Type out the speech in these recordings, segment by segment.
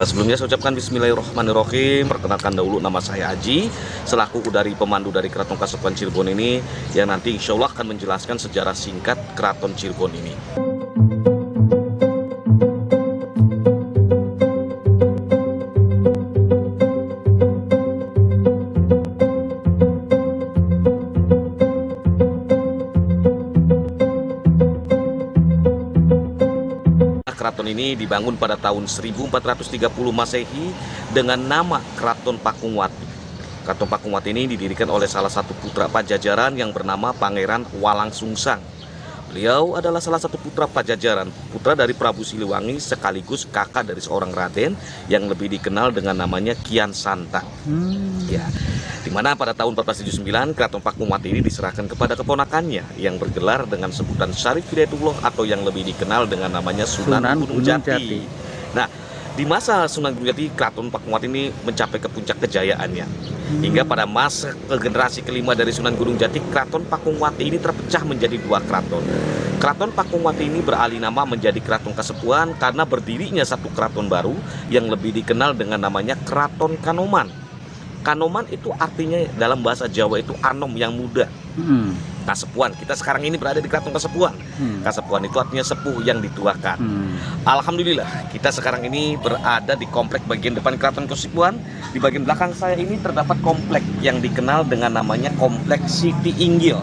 Sebelumnya saya ucapkan bismillahirrahmanirrahim. Perkenalkan dahulu, nama saya Aji, selaku dari pemandu dari Keraton Kasepuhan Cirebon ini, yang nanti insya Allah akan menjelaskan sejarah singkat Keraton Cirebon ini. Keraton ini dibangun pada tahun 1430 Masehi dengan nama Keraton Pakungwati. Keraton Pakungwati ini didirikan oleh salah satu putra Pajajaran yang bernama Pangeran Walangsungsang. Beliau adalah salah satu putra Pajajaran, putra dari Prabu Siliwangi sekaligus kakak dari seorang raden yang lebih dikenal dengan namanya Kian Santang. Ya, dimana pada tahun 1479 Keraton Pakungwati ini diserahkan kepada keponakannya yang bergelar dengan sebutan Syarif Hidayatullah atau yang lebih dikenal dengan namanya Sunan Gunung Jati. Nah, di masa Sunan Gunung Jati, Keraton Pakungwati ini mencapai ke puncak kejayaannya. Hingga pada masa generasi kelima dari Sunan Gunung Jati, Keraton Pakungwati ini terpecah menjadi dua keraton. Keraton Pakungwati ini beralih nama menjadi Keraton Kasepuhan karena berdirinya satu keraton baru yang lebih dikenal dengan namanya Keraton Kanoman. Kanoman itu artinya dalam bahasa Jawa itu anom yang muda. Kasepuhan, kita sekarang ini berada di Keraton Kasepuhan. Kasepuhan itu artinya sepuh yang dituakan. Alhamdulillah, kita sekarang ini berada di komplek bagian depan Keraton Kasepuhan. Di bagian belakang saya ini terdapat komplek yang dikenal dengan namanya Komplek Siti Inggil.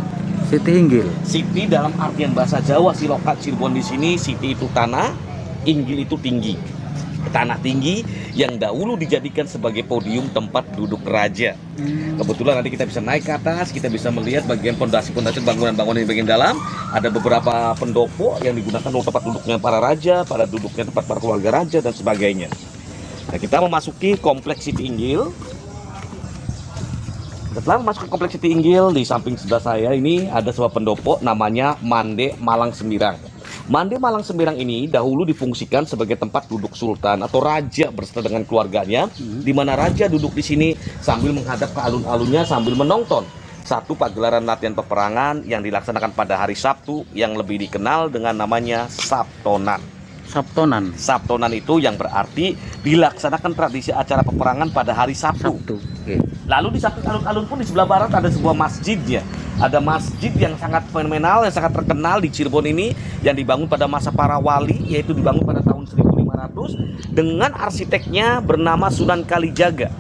Siti Inggil. Siti dalam artian bahasa Jawa, si lokat Cirebon di sini, Siti itu tanah, Inggil itu tinggi. Tanah tinggi yang dahulu dijadikan sebagai podium tempat duduk raja. Kebetulan nanti kita bisa naik ke atas, kita bisa melihat bagian pondasi-pondasi bangunan-bangunan di bagian dalam. Ada beberapa pendopo yang digunakan untuk tempat duduknya para raja, pada duduknya tempat para keluarga raja dan sebagainya. Nah, kita memasuki Kompleks Siti Inggil. Setelah memasuki Kompleks Siti Inggil, di samping sebelah saya ini ada sebuah pendopo namanya Mande Malang Semirang. Mande Malang Semirang ini dahulu difungsikan sebagai tempat duduk sultan atau raja berserta dengan keluarganya, di mana raja duduk di sini sambil menghadap ke alun-alunnya sambil menonton satu pagelaran latihan peperangan yang dilaksanakan pada hari Sabtu yang lebih dikenal dengan namanya Sabtonan. Sabtonan. Sabtonan itu yang berarti dilaksanakan tradisi acara peperangan pada hari Sabtu. Lalu di samping alun-alun pun di sebelah barat ada sebuah masjid ya. Ada masjid yang sangat fenomenal, yang sangat terkenal di Cirebon ini, yang dibangun pada masa para wali, yaitu dibangun pada tahun 1500 dengan arsiteknya bernama Sunan Kalijaga,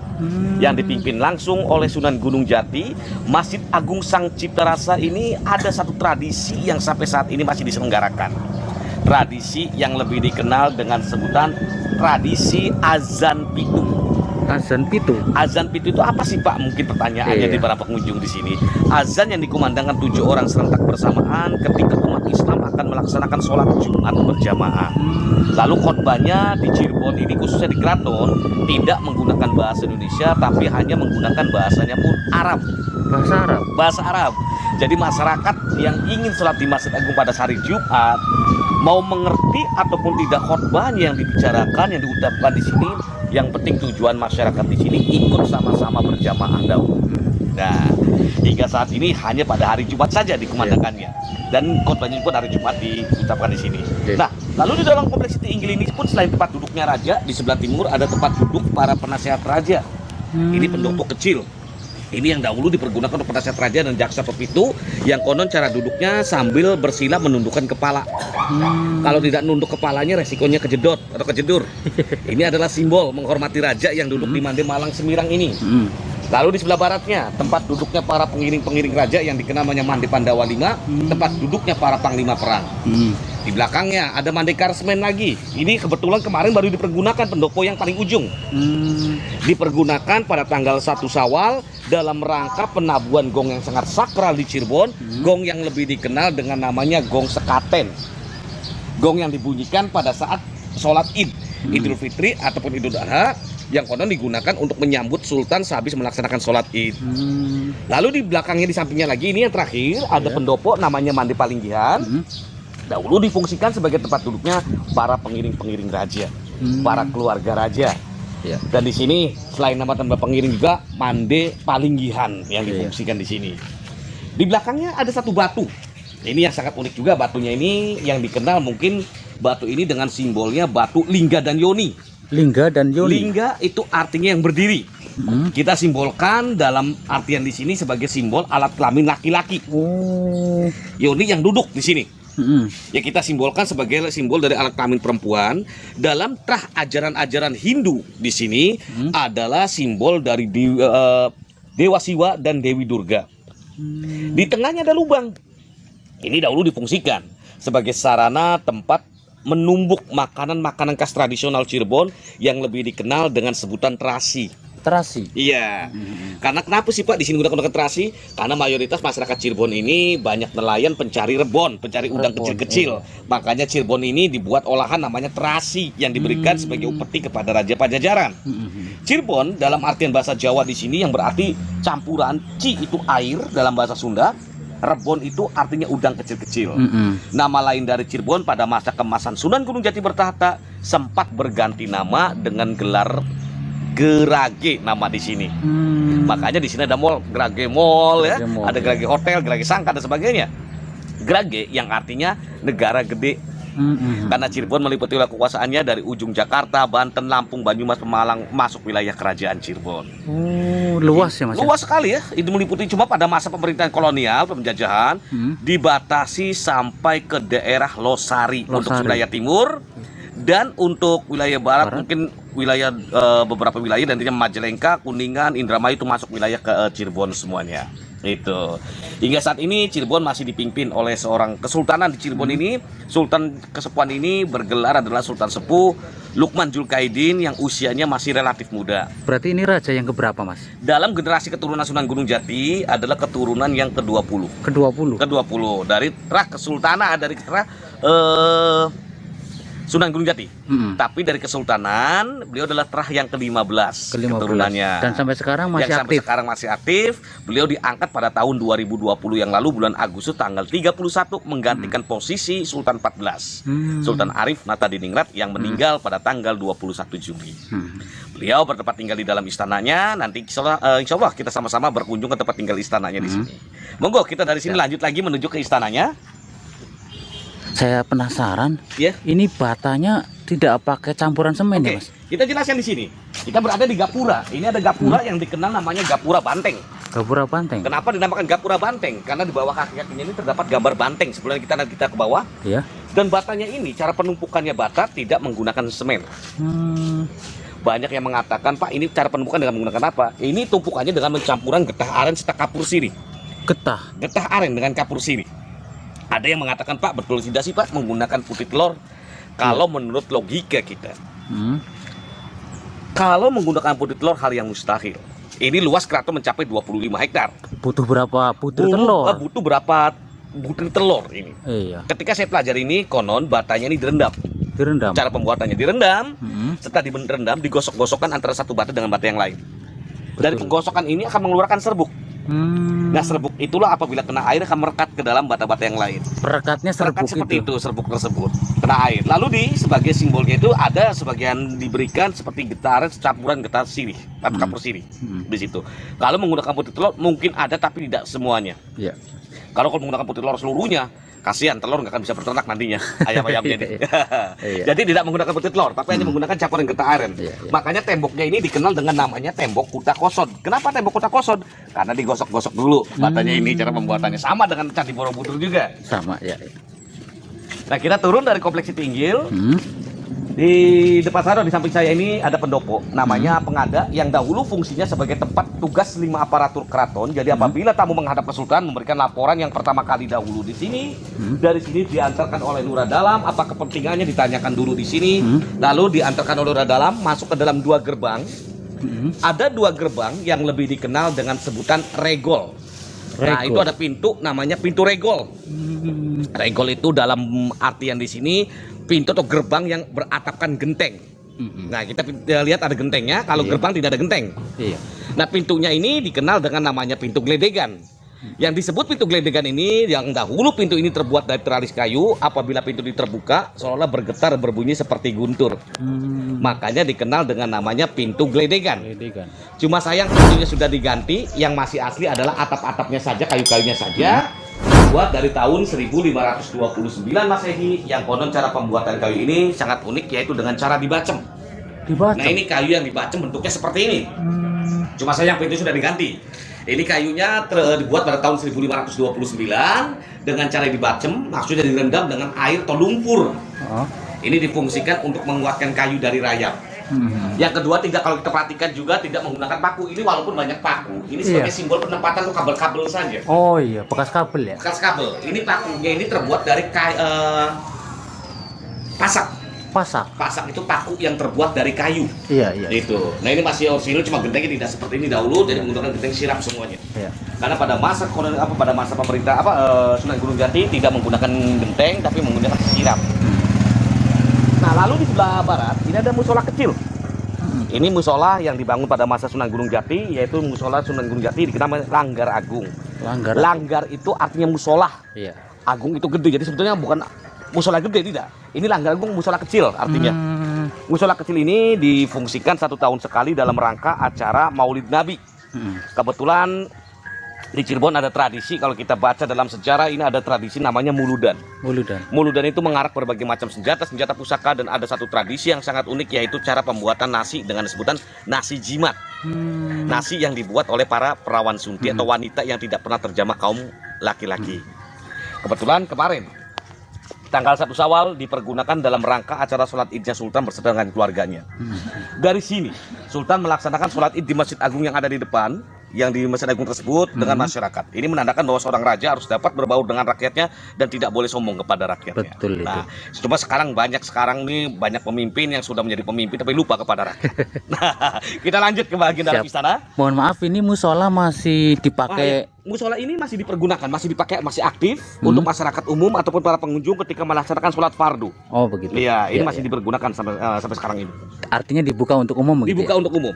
yang dipimpin langsung oleh Sunan Gunung Jati. Masjid Agung Sang Cipta Rasa ini ada satu tradisi yang sampai saat ini masih diselenggarakan. Tradisi yang lebih dikenal dengan sebutan tradisi azan pitu. Azan pitu. Azan pitu itu apa sih Pak? Mungkin pertanyaannya di para pengunjung di sini. Azan yang dikumandangkan 7 orang serentak bersamaan ketika umat Islam akan melaksanakan sholat Jumat berjamaah. Lalu khotbahnya di Cirebon ini khususnya di Keraton tidak menggunakan bahasa Indonesia, tapi hanya menggunakan bahasanya pun Arab. Bahasa Arab. Bahasa Arab. Jadi masyarakat yang ingin sholat di Masjid Agung pada hari Jumat mau mengerti ataupun tidak khotbahnya yang dibicarakan, yang diucapkan di sini, yang penting tujuan masyarakat di sini ikut sama-sama berjamaah dahulu. Nah, hingga saat ini hanya pada hari Jumat saja dikumandangkannya, dan khotbahnya pun hari Jumat diucapkan di sini. Nah, lalu di dalam Kompleks Siti Inggil ini pun selain tempat duduknya raja, di sebelah timur ada tempat duduk para penasehat raja. Ini pendopo kecil. Ini yang dahulu dipergunakan untuk penasehat raja dan jaksa pepitu, yang konon cara duduknya sambil bersila menundukkan kepala. Kalau tidak nunduk kepalanya resikonya kejedot atau kejedur. Ini adalah simbol menghormati raja yang duduk di Mande Malang Semirang ini. Lalu di sebelah baratnya tempat duduknya para pengiring-pengiring raja yang dikenal namanya Mande Pandawa V, tempat duduknya para panglima perang. Di belakangnya ada Mande Karsmen lagi. Ini kebetulan kemarin baru dipergunakan pendopo yang paling ujung. Dipergunakan pada tanggal 1 Syawal dalam rangka penabuhan gong yang sangat sakral di Cirebon. Gong yang lebih dikenal dengan namanya gong sekaten. Gong yang dibunyikan pada saat sholat Id, Idul Fitri ataupun Idul Adha, yang konon digunakan untuk menyambut Sultan sehabis melaksanakan sholat Id. Lalu di belakangnya, di sampingnya lagi, ini yang terakhir ada pendopo namanya Mande Palinggihan. Dahulu difungsikan sebagai tempat duduknya para pengiring-pengiring raja, para keluarga raja. Dan di sini selain nama tempat pengiring juga Mande Palinggihan yang difungsikan di sini. Di belakangnya ada satu batu. Ini yang sangat unik juga batunya ini, yang dikenal mungkin batu ini dengan simbolnya batu Lingga dan Yoni. Lingga dan Yoni. Lingga itu artinya yang berdiri. Kita simbolkan dalam artian di sini sebagai simbol alat kelamin laki-laki. Oh. Yoni yang duduk di sini. Ya kita simbolkan sebagai simbol dari alat kelamin perempuan. Dalam trah ajaran-ajaran Hindu di sini adalah simbol dari Dewa Siwa dan Dewi Durga. Di tengahnya ada lubang. Ini dahulu difungsikan sebagai sarana tempat menumbuk makanan-makanan khas tradisional Cirebon yang lebih dikenal dengan sebutan terasi. Terasi. Iya. Karena kenapa sih Pak di sini menggunakan terasi? Karena mayoritas masyarakat Cirebon ini banyak nelayan pencari rebon, pencari udang kecil-kecil. Makanya Cirebon ini dibuat olahan namanya terasi yang diberikan sebagai upeti kepada Raja Pajajaran. Cirebon dalam artian bahasa Jawa di sini yang berarti campuran, ci itu air dalam bahasa Sunda. Rebon itu artinya udang kecil-kecil. Nama lain dari Cirebon pada masa kemasan Sunan Gunung Jati bertahta sempat berganti nama dengan gelar Gerage nama di sini. Makanya di sini ada mall, Gerage Mall ya, ada Gerage Hotel, Gerage Sangka dan sebagainya. Gerage yang artinya negara gede. Karena Cirebon meliputi wilayah kekuasaannya dari ujung Jakarta, Banten, Lampung, Banyumas, Pemalang masuk wilayah kerajaan Cirebon. Oh, luas ya Mas. Luas sekali ya. Itu meliputi cuma pada masa pemerintahan kolonial, penjajahan dibatasi sampai ke daerah Losari untuk wilayah timur. Dan untuk wilayah barat mungkin wilayah beberapa wilayah dan nantinya Majalengka, Kuningan, Indramayu itu masuk wilayah ke Cirebon semuanya. Itu. Hingga saat ini Cirebon masih dipimpin oleh seorang kesultanan di Cirebon ini. Sultan kesepuan ini bergelar adalah Sultan Sepuh Lukman Julkaidin yang usianya masih relatif muda. Berarti ini raja yang keberapa Mas? Dalam generasi keturunan Sunan Gunung Jati adalah keturunan yang ke-20. Ke-20 dari trah kesultanan, dari trah Sunan Gunung Jati. Tapi dari kesultanan beliau adalah trah yang ke-15 keturunannya. Dan sampai sekarang masih yang aktif. Sampai sekarang masih aktif. Beliau diangkat pada tahun 2020 yang lalu bulan Agustus tanggal 31 menggantikan posisi Sultan 14. Sultan Arif Natadiningrat yang meninggal pada tanggal 21 Juli. Beliau bertempat tinggal di dalam istananya. Nanti insya Allah kita sama-sama berkunjung ke tempat tinggal istananya di sini. Monggo kita dari sini lanjut lagi menuju ke istananya. Saya penasaran, ya. Ini batanya tidak pakai campuran semen ya Mas? Kita jelaskan di sini. Kita berada di Gapura. Ini ada Gapura yang dikenal namanya Gapura Banteng. Gapura Banteng. Kenapa dinamakan Gapura Banteng? Karena di bawah kaki-kakinya ini terdapat gambar banteng. Sebelum kita ke bawah. Iya. Dan batanya ini cara penumpukannya bata tidak menggunakan semen. Banyak yang mengatakan, Pak, ini cara penumpukan dengan menggunakan apa? Ini tumpukannya dengan mencampuran getah aren serta kapur sirih. Getah aren dengan kapur sirih. Ada yang mengatakan, Pak, betul tidak sih Pak menggunakan putih telur? Kalau menurut logika kita, kalau menggunakan putih telur hal yang mustahil. Ini luas keraton mencapai 25 hektar. Butuh berapa butir telur? Butuh berapa butir telur ini? Iya. Ketika saya pelajari ini, konon batanya ini direndam. Cara pembuatannya direndam. Setelah direndam, digosok-gosokkan antara satu bata dengan bata yang lain. Dari penggosokan ini akan mengeluarkan serbuk. Nah, serbuk itulah apabila kena air akan merekat ke dalam bata-bata yang lain. Perekatnya serbuk seperti itu, serbuk tersebut kena air. Lalu di sebagai simbolnya itu ada sebagian diberikan seperti getah campuran getah sirih atau kapur sirih di situ. Kalau menggunakan putih telur mungkin ada tapi tidak semuanya. Iya. Kalau menggunakan putih telur seluruhnya, kasihan telur nggak akan bisa berternak nantinya ayam-ayamnya nih. Jadi tidak menggunakan putih telur, tapi hanya menggunakan campuran getah aren. Makanya temboknya ini dikenal dengan namanya tembok Kuta Kosod. Kenapa tembok Kuta Kosod? Karena digosok-gosok dulu batanya ini, cara pembuatannya sama dengan Candi Borobudur juga. Sama ya. Nah, kita turun dari kompleks Sitinggil. Di depan sana di samping saya ini ada pendopo namanya Pengada yang dahulu fungsinya sebagai tempat tugas 5 aparatur keraton. Jadi apabila tamu menghadap ke sultan memberikan laporan yang pertama kali dahulu di sini, dari sini diantarkan oleh lurah dalam, apa kepentingannya ditanyakan dulu di sini, lalu diantarkan oleh lurah dalam masuk ke dalam 2 gerbang. Ada 2 gerbang yang lebih dikenal dengan sebutan regol. Nah, itu ada pintu namanya pintu regol. Regol itu dalam artian di sini pintu atau gerbang yang beratapkan genteng. Nah, kita lihat ada gentengnya. Kalau gerbang tidak ada genteng. Nah, pintunya ini dikenal dengan namanya pintu gledegan. Yang disebut pintu gledegan ini, yang dahulu pintu ini terbuat dari teralis kayu. Apabila pintu ini terbuka, seolah bergetar berbunyi seperti guntur. Makanya dikenal dengan namanya pintu gledegan. Cuma sayang pintunya sudah diganti. Yang masih asli adalah atap-atapnya saja, kayu-kayunya saja. Dibuat dari tahun 1529 Masehi. Yang konon cara pembuatan kayu ini sangat unik, yaitu dengan cara dibacem. Dibacem. Nah ini kayu yang dibacem bentuknya seperti ini. Cuma sayang pintu sudah diganti. Ini kayunya dibuat pada tahun 1529 dengan cara dibacem, maksudnya direndam dengan air atau lumpur. Oh. Ini difungsikan untuk menguatkan kayu dari rayap. Yang kedua, kalau kita perhatikan juga tidak menggunakan paku. Ini walaupun banyak paku, ini sebagai simbol penempatan untuk kabel-kabel saja. Oh iya, bekas kabel ya. Bekas kabel. Ini pakunya ini terbuat dari pasak. Pasak itu paku yang terbuat dari kayu. Iya, iya. Itu. Nah ini masih orisinil, cuma gentengnya tidak seperti ini dahulu, jadi menggunakan genteng sirap semuanya. Iya. Karena pada masa pemerintah Sunan Gunung Jati tidak menggunakan genteng, tapi menggunakan sirap. Nah lalu di sebelah barat ini ada musola kecil. Ini musola yang dibangun pada masa Sunan Gunung Jati, yaitu musola Sunan Gunung Jati dikenal Langgar Agung. Langgar itu artinya musola. Iya. Agung itu gede, jadi sebetulnya bukan musola gede, tidak. Ini Langgar Agung, musola kecil artinya. Musola kecil ini difungsikan 1 tahun sekali dalam rangka acara Maulid Nabi. Kebetulan di Cirebon ada tradisi, kalau kita baca dalam sejarah ini ada tradisi namanya muludan. Muludan itu mengarak berbagai macam senjata pusaka, dan ada satu tradisi yang sangat unik, yaitu cara pembuatan nasi dengan sebutan nasi jimat. Nasi yang dibuat oleh para perawan sunti atau wanita yang tidak pernah terjamah kaum laki-laki. Kebetulan kemarin tanggal 1 Syawal dipergunakan dalam rangka acara sholat idnya Sultan beserta dengan keluarganya. Dari sini Sultan melaksanakan sholat id di Masjid Agung yang ada di depan, yang di Masjid Agung tersebut dengan masyarakat. Ini menandakan bahwa seorang raja harus dapat berbaur dengan rakyatnya dan tidak boleh sombong kepada rakyatnya. Betul itu. Nah, cuma sekarang banyak pemimpin yang sudah menjadi pemimpin tapi lupa kepada rakyat. Nah, kita lanjut ke bagian dalam istana. Mohon maaf, ini musola masih dipakai. Musola ini masih dipergunakan, masih dipakai, masih aktif untuk masyarakat umum ataupun para pengunjung ketika melaksanakan sholat fardu. Oh begitu. Iya, ini masih dipergunakan sampai sekarang ini. Artinya dibuka untuk umum begitu. Dibuka untuk umum.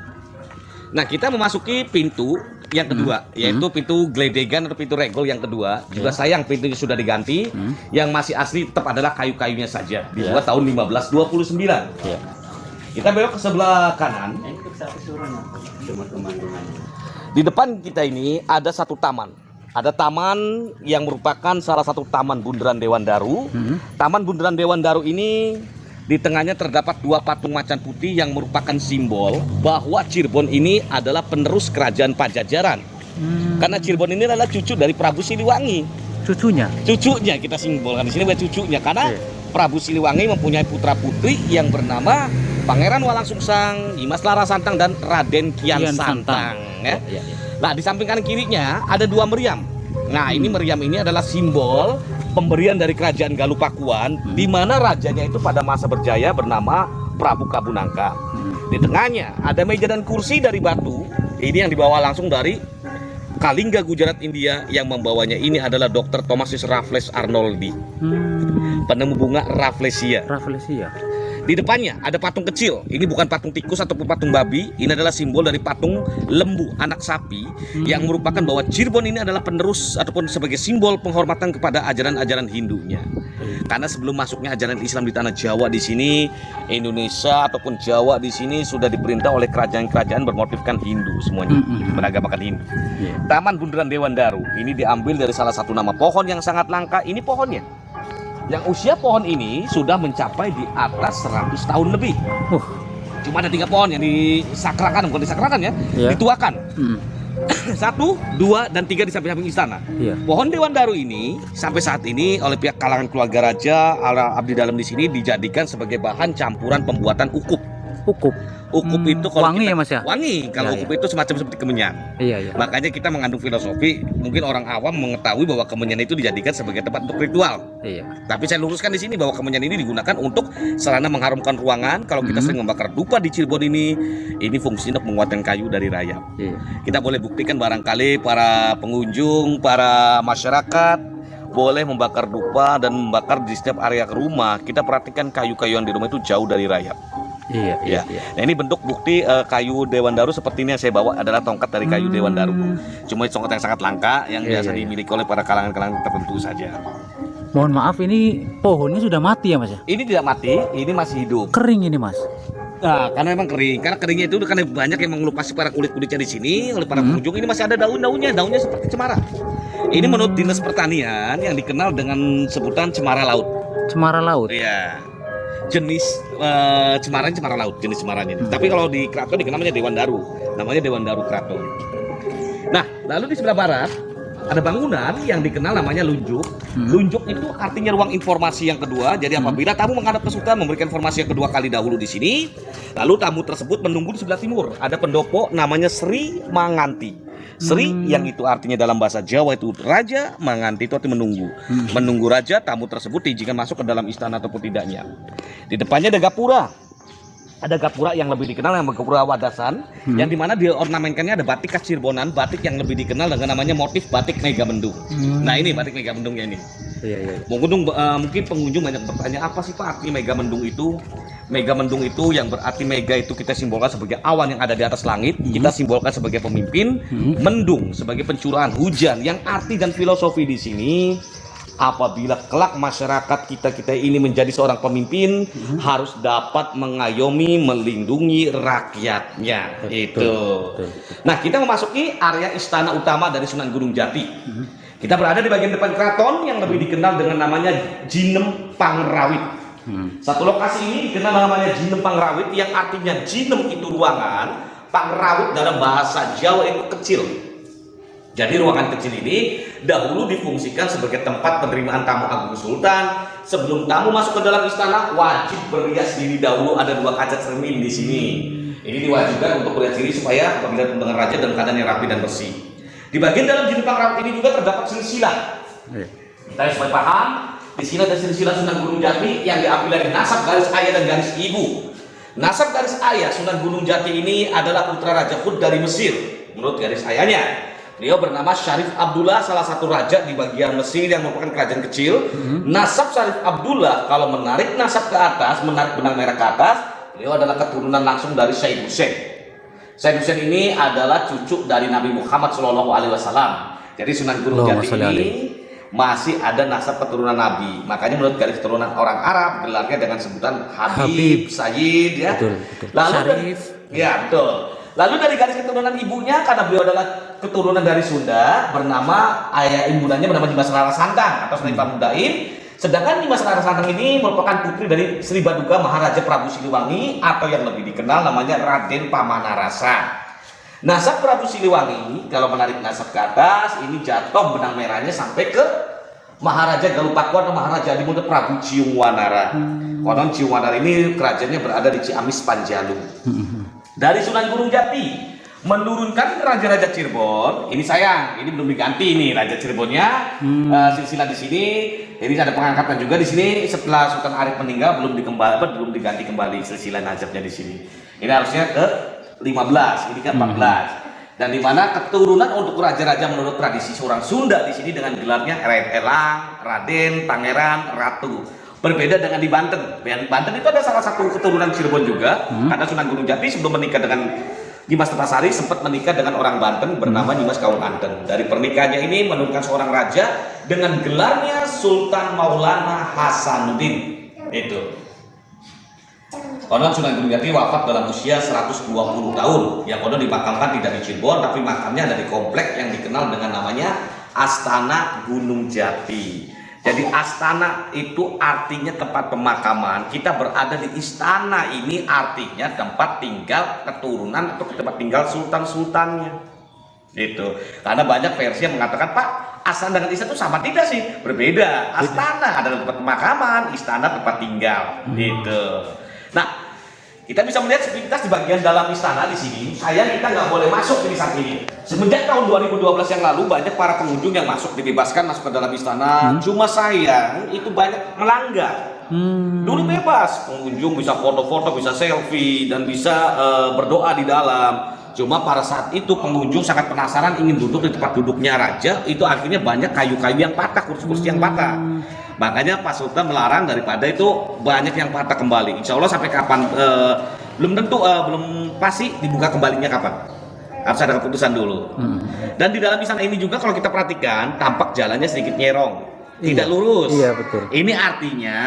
Nah, kita memasuki pintu yang kedua, yaitu pintu gledegan atau pintu regol yang kedua. Juga sayang pintunya sudah diganti. Yang masih asli tetap adalah kayu-kayunya saja. Dibuat tahun 1529. Kita belok ke sebelah kanan. Di depan kita ini ada satu taman. Ada taman yang merupakan salah satu taman bundaran Dewan Daru. Taman bundaran Dewan Daru ini di tengahnya terdapat 2 patung macan putih yang merupakan simbol bahwa Cirebon ini adalah penerus kerajaan Pajajaran. Karena Cirebon ini adalah cucu dari Prabu Siliwangi. Cucunya Kita simbolkan di sini buat cucunya, karena Prabu Siliwangi mempunyai putra putri yang bernama Pangeran Walang Sungsang, Dimas Larasantang, dan Raden Kian Santang. Ya. Nah, di samping kanan kirinya ada 2 meriam. Nah, ini meriam ini adalah simbol pemberian dari kerajaan Galuh Pakuan, di mana rajanya itu pada masa berjaya bernama Prabu Kabunangka. Di tengahnya ada meja dan kursi dari batu. Ini yang dibawa langsung dari Kalingga Gujarat India. Yang membawanya ini adalah Dr. Thomasis Raffles Arnoldi, penemu bunga Rafflesia. Di depannya ada patung kecil. Ini bukan patung tikus ataupun patung babi. Ini adalah simbol dari patung lembu, anak sapi, yang merupakan bahwa Cirebon ini adalah penerus ataupun sebagai simbol penghormatan kepada ajaran-ajaran Hindunya. Karena sebelum masuknya ajaran Islam di tanah Jawa di sini, Indonesia ataupun Jawa di sini sudah diperintah oleh kerajaan-kerajaan bermotifkan Hindu semuanya, beragamakan Hindu. Taman Bundaran Dewan Daru ini diambil dari salah satu nama pohon yang sangat langka. Ini pohonnya. Yang usia pohon ini sudah mencapai di atas 100 tahun lebih. Cuma ada 3 pohon yang disakrakan, bukan disakrakan ya, dituakan. 1, 2, dan 3 di samping-samping istana. Pohon Dewan Daru ini sampai saat ini oleh pihak kalangan keluarga raja abdi dalam di sini dijadikan sebagai bahan campuran pembuatan ukup. Ukup itu kalau wangi kita, ya Mas ya? Wangi. Kalau ukup itu semacam seperti kemenyan. Makanya kita mengandung filosofi, mungkin orang awam mengetahui bahwa kemenyan itu dijadikan sebagai tempat untuk ritual. Tapi saya luruskan di sini bahwa kemenyan ini digunakan untuk sarana mengharumkan ruangan. Kalau kita sering membakar dupa di Cirebon ini fungsinya untuk menguatkan kayu dari rayap. Kita boleh buktikan barangkali para pengunjung, para masyarakat boleh membakar dupa dan membakar di setiap area rumah. Kita perhatikan kayu-kayuan di rumah itu jauh dari rayap. Nah, ini bentuk bukti kayu Dewan Daru seperti ini yang saya bawa adalah tongkat dari kayu Dewan Daru. Cuma tongkat yang sangat langka yang biasa dimiliki oleh para kalangan-kalangan tertentu saja. Mohon maaf, ini pohonnya sudah mati ya Mas ya? Ini tidak mati, ini masih hidup. Kering ini Mas. Nah, karena memang kering. Karena keringnya itu karena banyak yang mengelupasi para kulit-kulitnya di sini oleh para pengunjung. Ini masih ada daunnya seperti cemara. Ini menurut Dinas Pertanian yang dikenal dengan sebutan cemara laut. Cemara laut. Iya. jenis cemara laut, jenis cemaranya ini. Tapi kalau di keraton dikenal namanya Dewan Daru. Namanya Dewan Daru Keraton. Nah, lalu di sebelah barat ada bangunan yang dikenal namanya lunjuk. Lunjuk itu artinya ruang informasi yang kedua. Jadi apabila tamu menghadap ke sultan memberikan informasi yang kedua kali dahulu di sini, lalu tamu tersebut menunggu di sebelah timur. Ada pendopo namanya Sri Manganti. Sri yang itu artinya dalam bahasa Jawa itu raja, Manganti itu artinya menunggu. Menunggu raja, tamu tersebut diizinkan masuk ke dalam istana ataupun tidaknya. Di depannya ada gapura. Ada gapura yang lebih dikenal dengan gapura Wadasan, yang dimana dia ornamenkannya ada batik khas Cirebonan, batik yang lebih dikenal dengan namanya motif batik Megamendung. Nah ini batik Megamendungnya ini. Mungkin pengunjung banyak bertanya apa sih Pak arti Megamendung itu? Megamendung itu yang berarti mega itu kita simbolkan sebagai awan yang ada di atas langit, kita simbolkan sebagai pemimpin, mendung sebagai pencurahan hujan. Yang arti dan filosofi di sini, apabila kelak masyarakat kita ini menjadi seorang pemimpin, harus dapat mengayomi, melindungi rakyatnya. Nah, kita memasuki area istana utama dari Sunan Gunung Jati. Kita berada di bagian depan keraton yang lebih dikenal dengan namanya Jinem Pangrawit. Satu lokasi ini dikenal namanya Jinem Pangrawit, yang artinya Jinem itu ruangan, Pangrawit dalam bahasa Jawa itu kecil. Jadi ruangan kecil ini dahulu difungsikan sebagai tempat penerimaan tamu agung sultan. Sebelum tamu masuk ke dalam istana, wajib berhias diri dahulu. Ada 2 kaca cermin di sini. Ini diwajibkan untuk berhias diri supaya apabila dengan raja dalam keadaan yang rapi dan bersih. Di bagian dalam Jinem Pangrawit ini juga terdapat silsilah. Kita harus paham, di sini ada silsilah Sunan Gunung Jati yang diambil dari nasab garis ayah dan garis ibu. Nasab garis ayah Sunan Gunung Jati ini adalah putra Raja Hud dari Mesir. Menurut garis ayahnya, beliau bernama Syarif Abdullah, salah satu raja di bagian Mesir yang merupakan kerajaan kecil. Nasab Syarif Abdullah, kalau menarik nasab ke atas, menarik benang merah ke atas, beliau adalah keturunan langsung dari Syed Hussein. Syed Hussein ini adalah cucu dari Nabi Muhammad SAW. Jadi Sunan Gunung Jati ini masih ada nasab keturunan Nabi. Makanya menurut garis keturunan orang Arab, gelarnya dengan sebutan Habib, Sayyid, ya. Lalu Syarif. Ya, betul. Lalu dari garis keturunan ibunya, karena beliau adalah keturunan dari Sunda, bernama ayah ibundanya bernama Dimas Rara Santang atau Sri Pamudain. Sedangkan Dimas Rara Santang ini merupakan putri dari Sri Baduga Maharaja Prabu Siliwangi atau yang lebih dikenal namanya Raden Pamanarasa. Nasab Prabu Siliwangi kalau menarik nasab ke atas, ini jatuh benang merahnya sampai ke Maharaja Galupakuan atau Maharaja Adimuda Prabu Ciungwanara. Konon Ciungwanara ini kerajaannya berada di Ciamis Panjalu. Dari Sunan Gunung Jati menurunkan Raja-Raja Cirebon, ini sayang, ini belum diganti nih Raja Cirebonnya. Silsilah di sini, ini ada pengangkatan juga di sini setelah Sultan Arif meninggal belum diganti kembali silsilah najabnya di sini. Ini harusnya ke 15, ini ke 14. Dan di mana keturunan untuk raja-raja menurut tradisi seorang Sunda di sini dengan gelarnya Elang, Raden, Pangeran, Ratu. Berbeda dengan di Banten. Banten itu ada salah satu keturunan Cirebon juga, karena Sunan Gunung Jati sebelum menikah dengan Dimas Kertasari sempat menikah dengan orang Banten bernama Dimas Kaung Anten. Dari pernikahannya ini menurunkan seorang raja dengan gelarnya Sultan Maulana Hasanuddin. Itu. Konon Sunan Gunung Jati wafat dalam usia 120 tahun. Yang konon dimakamkan tidak di Cirebon, tapi makamnya ada di komplek yang dikenal dengan namanya Astana Gunung Jati. Jadi astana itu artinya tempat pemakaman. Kita berada di istana ini artinya tempat tinggal keturunan atau tempat tinggal sultan-sultannya. Gitu. Karena banyak versi yang mengatakan, Pak, astana dengan istana itu sama, tidak sih? Berbeda. Astana adalah tempat pemakaman, istana tempat tinggal. Gitu. Nah, kita bisa melihat sepintas di bagian dalam istana di sini. Sayang kita nggak boleh masuk di saat ini. Semenjak tahun 2012 yang lalu banyak para pengunjung yang dibebaskan masuk ke dalam istana. Cuma sayang itu banyak melanggar. Dulu bebas, pengunjung bisa foto-foto, bisa selfie dan bisa berdoa di dalam. Cuma pada saat itu pengunjung sangat penasaran ingin duduk di tempat duduknya raja. Itu akhirnya banyak kayu-kayu yang patah, kursi-kursi yang patah. Makanya Pak Sultan melarang daripada itu banyak yang patah kembali. Insya Allah sampai kapan belum tentu, belum pasti dibuka kembalinya kapan. Harus ada keputusan dulu. Dan di dalam istana ini juga kalau kita perhatikan tampak jalannya sedikit nyerong, tidak lurus. Iya betul. Ini artinya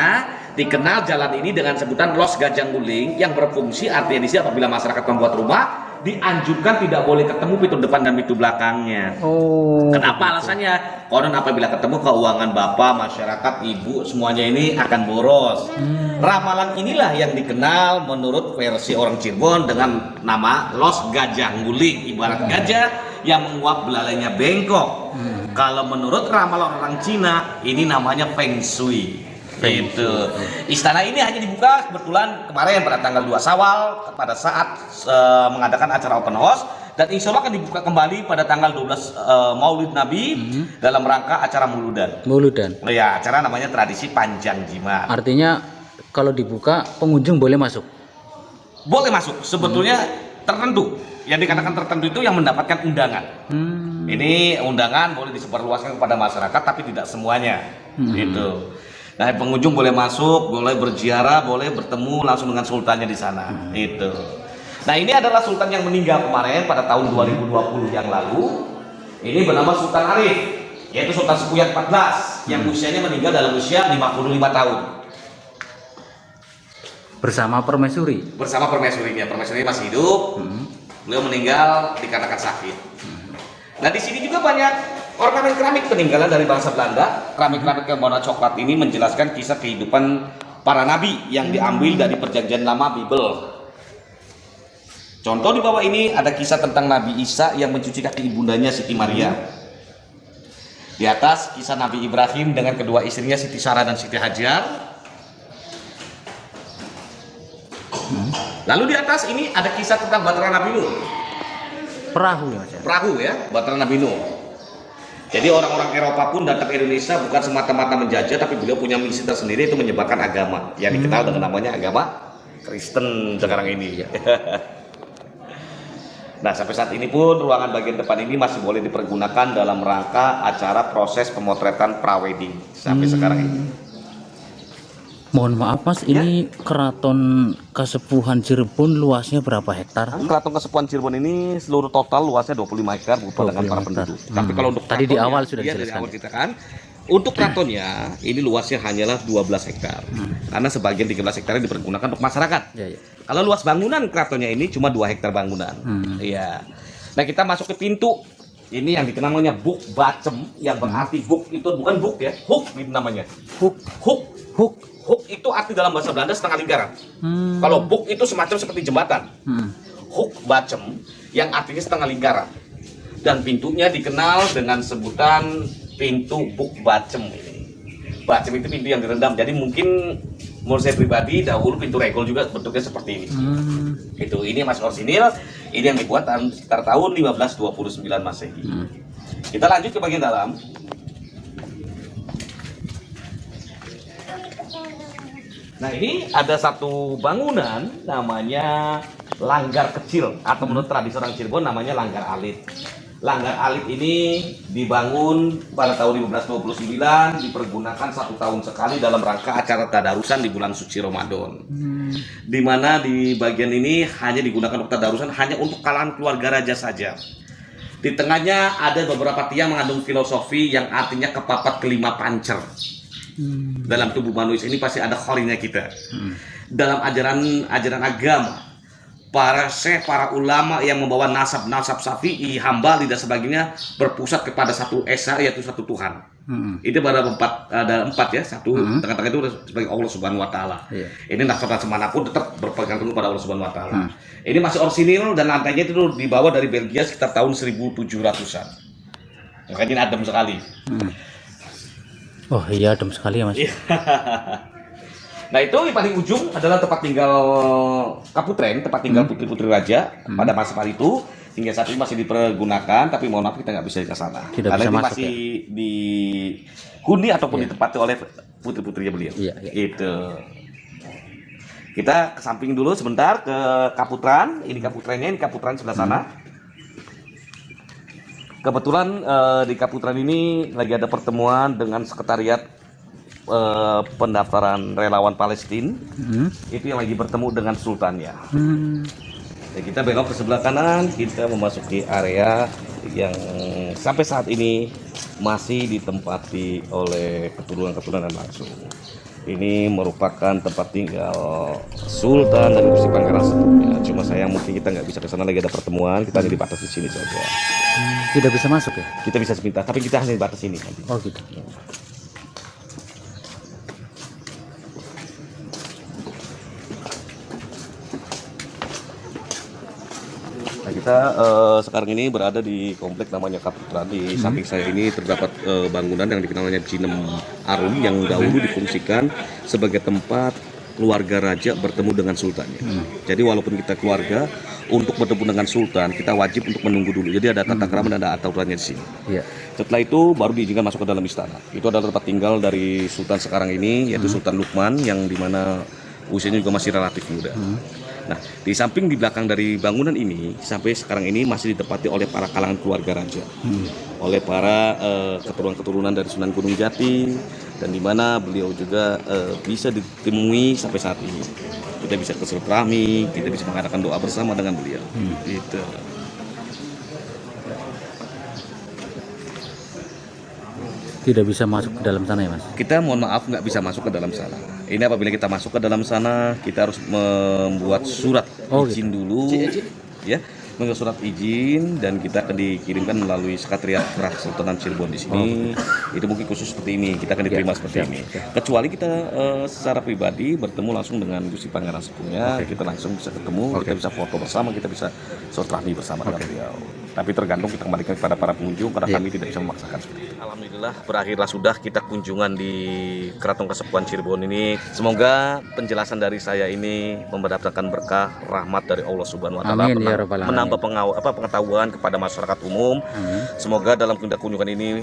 dikenal jalan ini dengan sebutan Los Gajang Guling yang berfungsi artinya di sini apabila masyarakat membuat rumah dianjurkan tidak boleh ketemu pintu depan dan pintu belakangnya. Oh. Kenapa alasannya? Konon apabila ketemu keuangan bapak, masyarakat, ibu semuanya ini akan boros. Ramalan inilah yang dikenal menurut versi orang Cirebon dengan nama Los Gajah Nguling, ibarat gajah yang menguap belalainya bengkok. Kalau menurut ramalan orang Cina ini namanya Feng Shui. Gitu. Istana ini hanya dibuka kebetulan kemarin pada tanggal 2 Syawal pada saat mengadakan acara open house, dan insya Allah akan dibuka kembali pada tanggal 12 Maulid Nabi dalam rangka acara Mauludan. Mauludan. Ya, acara namanya tradisi Panjang Jimat. Artinya kalau dibuka pengunjung boleh masuk. Boleh masuk, sebetulnya tertentu. Yang dikatakan tertentu itu yang mendapatkan undangan. Ini undangan boleh disebarluaskan kepada masyarakat, tapi tidak semuanya. Gitu. Nah, pengunjung boleh masuk, boleh berziarah, boleh bertemu langsung dengan sultannya di sana. Itu. Nah, ini adalah sultan yang meninggal kemarin pada tahun 2020 yang lalu. Ini bernama Sultan Arif, yaitu Sultan Sepuyan 14 yang usianya meninggal dalam usia 55 tahun. Bersama permaisuri. Bersama permaisurinya. Permaisuri masih hidup. Beliau meninggal dikarenakan sakit. Nah, di sini juga banyak ornamen keramik peninggalan dari bangsa Belanda. Keramik-keramik yang warna coklat ini menjelaskan kisah kehidupan para nabi yang diambil dari perjanjian lama Bible. Contoh di bawah ini ada kisah tentang Nabi Isa yang mencuci kaki ibundanya Siti Maria. Di atas kisah Nabi Ibrahim dengan kedua istrinya Siti Sarah dan Siti Hajar. Lalu di atas ini ada kisah tentang Bahtera Nabi Nuh. Perahu ya Mas ya? Perahu ya, Bahtera Nabi Nuh. Jadi orang-orang Eropa pun datang ke Indonesia bukan semata-mata menjajah, tapi beliau punya misi tersendiri, itu menyebarkan agama yang dikenal dengan namanya agama Kristen sekarang ini. Nah, sampai saat ini pun ruangan bagian depan ini masih boleh dipergunakan dalam rangka acara proses pemotretan prawedding sampai sekarang ini. Mohon maaf Mas, ini Keraton Kasepuhan Cirebon luasnya berapa hektar? Keraton Kasepuhan Cirebon ini seluruh total luasnya 25 hektar berupa dengan para penduduk. Tapi kalau untuk tadi di keratonnya, awal sudah iya, dari dijelaskan. awal kita kan, untuk keratonnya ini luasnya hanyalah 12 hektar. Karena sebagian 13 hektar dipergunakan untuk masyarakat. Ya, ya. Kalau luas bangunan keratonnya ini cuma 2 hektar bangunan. Iya. Nah, kita masuk ke pintu. Ini yang dikenal namanya Buk Bacem, yang berarti buk itu bukan buk ya, hook itu namanya. Hook, hook, hook. Hook itu arti dalam bahasa Belanda setengah lingkaran. Kalau buk itu semacam seperti jembatan. Hook Bacem yang artinya setengah lingkaran. Dan pintunya dikenal dengan sebutan pintu Buk Bacem ini. Bacem itu pintu yang direndam. Jadi mungkin menurut saya pribadi dahulu pintu regol juga bentuknya seperti ini. Itu ini masih orsinil. Ini yang dibuat sekitar tahun 1529 Masehi. Kita lanjut ke bagian dalam. Nah, ini ada satu bangunan namanya Langgar Kecil, atau menurut tradisi orang Cirebon namanya Langgar Alit. Langgar Alit ini dibangun pada tahun 1529, dipergunakan 1 tahun sekali dalam rangka acara tadarusan di bulan suci Ramadan. Di mana di bagian ini hanya digunakan untuk tadarusan hanya untuk kalangan keluarga raja saja. Di tengahnya ada beberapa tiang mengandung filosofi yang artinya kepapat kelima pancer. Dalam tubuh manusia ini pasti ada kholinya kita. Dalam ajaran agama, para syekh, para ulama yang membawa nasab Syafi'i, Hambali dan sebagainya berpusat kepada satu esa, yaitu satu Tuhan. Itu ada empat ya, satu tengah-tengah itu sebagai Allah Subhanahu Wa Taala. Ini nasab manapun tetap berpegang teguh pada Allah Subhanahu Wa Taala. Ini masih orsinil dan lantainya itu dibawa dari Belgia sekitar tahun 1700-an. Makanya ini adem sekali. Oh iya, adem sekali ya Mas. Nah, itu di paling ujung adalah tempat tinggal Kaputren, tempat tinggal putri-putri raja pada masa itu. Hingga saat ini masih dipergunakan, tapi mohon maaf kita nggak bisa ke sana. Karena bisa ini masuk, masih dihuni ataupun ditempati oleh putri-putrinya beliau. Itu. Kita ke samping dulu sebentar ke Kaputran. Ini Kaputrennya, ini Kaputran sebelah sana. Kebetulan di Kaputran ini lagi ada pertemuan dengan sekretariat pendaftaran relawan Palestina. Itu yang lagi bertemu dengan sultannya. Ya, kita belok ke sebelah kanan, kita memasuki area yang sampai saat ini masih ditempati oleh keturunan-keturunan langsung. Ini merupakan tempat tinggal Sultan dan Gusti Pangeran sebelumnya. Cuma sayang mungkin kita nggak bisa ke sana, lagi ada pertemuan, kita hanya dibatas di sini saja. Tidak bisa masuk ya? Kita bisa sebentar, tapi kita hanya dibatas ini nanti. Oh gitu. Nah, kita sekarang ini berada di komplek namanya Kapitra. Di samping saya ini terdapat bangunan yang dikenalnya Jinem Arum yang dahulu difungsikan sebagai tempat keluarga raja bertemu dengan sultannya. Jadi walaupun kita keluarga, untuk bertemu dengan sultan kita wajib untuk menunggu dulu. Jadi ada tata krama dan ada aturannya di sini. Iya. Setelah itu baru diizinkan masuk ke dalam istana. Itu adalah tempat tinggal dari sultan sekarang ini, yaitu Sultan Lukman, yang dimana usianya juga masih relatif muda. Nah, di samping di belakang dari bangunan ini sampai sekarang ini masih ditempati oleh para kalangan keluarga raja, oleh para keturunan-keturunan dari Sunan Gunung Jati, dan di mana beliau juga bisa ditemui sampai saat ini. Kita bisa bersilaturahmi, kita bisa mengadakan doa bersama dengan beliau. Gitu. Tidak bisa masuk ke dalam sana ya Mas? Kita mohon maaf nggak bisa masuk ke dalam sana. Ini apabila kita masuk ke dalam sana, kita harus membuat surat izin dulu, ya, membuat surat izin, dan kita akan dikirimkan melalui sekretariat Kesultanan Cirebon di sini. Itu mungkin khusus seperti ini, kita akan diterima seperti ini. Kecuali kita secara pribadi bertemu langsung dengan Gusti Pangeran sepupunya, kita langsung bisa ketemu, kita bisa foto bersama, kita bisa silaturahmi bersama dengan beliau. Tapi tergantung kita kembalikan kepada para pengunjung, karena kami tidak bisa memaksakan seperti itu. Alhamdulillah berakhirlah sudah kita kunjungan di Keraton Kasepuhan Cirebon ini. Semoga penjelasan dari saya ini mendapatkan berkah rahmat dari Allah Subhanahu wa taala, Amin, ya Rabbal alamin. menambah pengetahuan kepada masyarakat umum. Semoga dalam kunjungan ini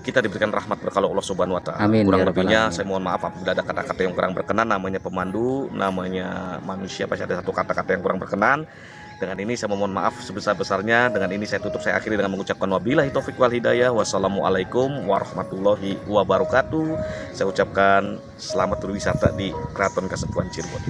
kita diberikan rahmat berkah Allah Subhanahu wa taala. Amin, Kurang ya Rabbal lebihnya alamin. saya mohon maaf apabila ada kata-kata yang kurang berkenan, namanya pemandu, namanya manusia, pasti ada satu kata-kata yang kurang berkenan. Dengan ini saya mohon maaf sebesar-besarnya. Dengan ini saya tutup, saya akhiri dengan mengucapkan wabillahi taufik wal hidayah. Wassalamualaikum warahmatullahi wabarakatuh. Saya ucapkan selamat berwisata di Keraton Kasepuhan Cirebon.